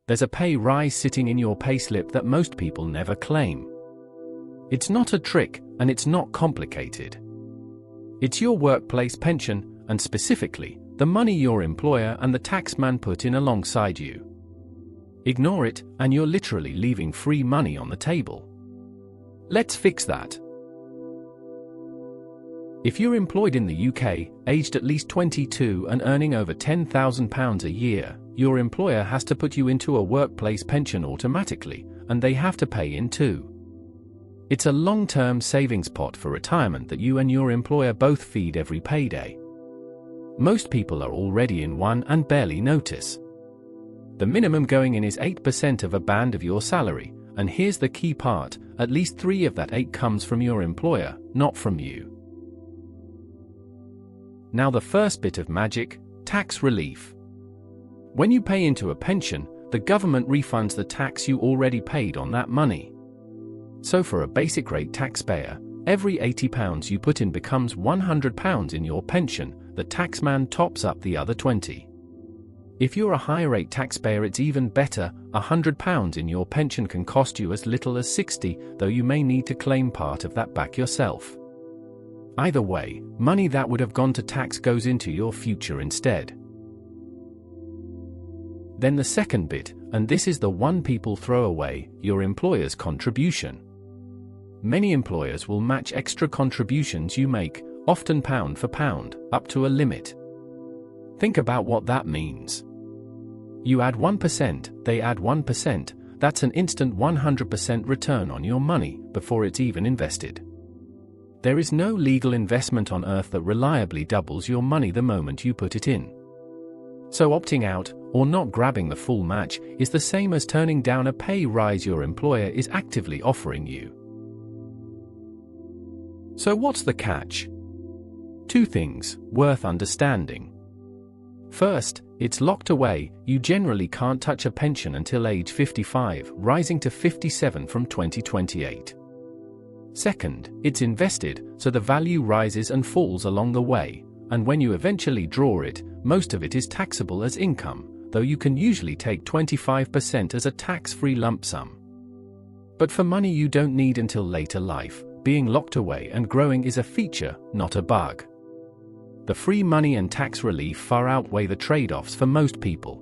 There's a pay rise sitting in your payslip that most people never claim. It's not a trick, and it's not complicated. It's your workplace pension, and specifically, the money your employer and the taxman put in alongside you. Ignore it, and you're literally leaving free money on the table. Let's fix that. If you're employed in the UK, aged at least 22 and earning over £10,000 a year, your employer has to put you into a workplace pension automatically, and they have to pay in too. It's a long-term savings pot for retirement that you and your employer both feed every payday. Most people are already in one and barely notice. The minimum going in is 8% of a band of your salary, and here's the key part: at least 3 of that 8 comes from your employer, not from you. Now the first bit of magic: tax relief. When you pay into a pension, the government refunds the tax you already paid on that money. So for a basic rate taxpayer, every £80 you put in becomes £100 in your pension. The taxman tops up the other 20. If you're a high rate taxpayer, it's even better. £100 in your pension can cost you as little as 60, though you may need to claim part of that back yourself. Either way, money that would have gone to tax goes into your future instead. Then the second bit, and this is the one people throw away: your employer's contribution. Many employers will match extra contributions you make, often pound for pound, up to a limit. Think about what that means. You add 1%, they add 1%, that's an instant 100% return on your money, before it's even invested. There is no legal investment on earth that reliably doubles your money the moment you put it in. So opting out, or not grabbing the full match, is the same as turning down a pay rise your employer is actively offering you. So what's the catch? 2 things worth understanding. First, it's locked away. You generally can't touch a pension until age 55, rising to 57 from 2028. Second, it's invested, so the value rises and falls along the way, and when you eventually draw it, most of it is taxable as income, though you can usually take 25% as a tax-free lump sum. But for money you don't need until later life, being locked away and growing is a feature, not a bug. The free money and tax relief far outweigh the trade-offs for most people.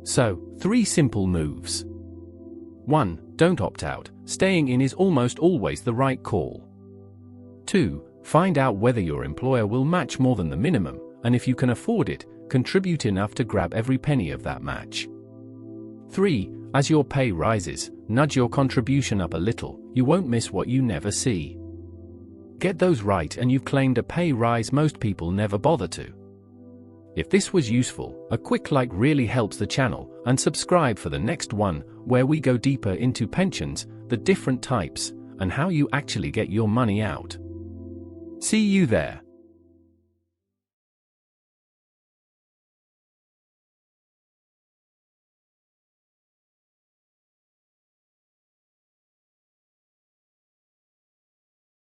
So, 3 simple moves. 1. Don't opt out. Staying in is almost always the right call. 2. Find out whether your employer will match more than the minimum, and if you can afford it, contribute enough to grab every penny of that match. 3. As your pay rises, nudge your contribution up a little. You won't miss what you never see. Get those right and you've claimed a pay rise most people never bother to. If this was useful, a quick like really helps the channel, and subscribe for the next one, where we go deeper into pensions, the different types, and how you actually get your money out. See you there.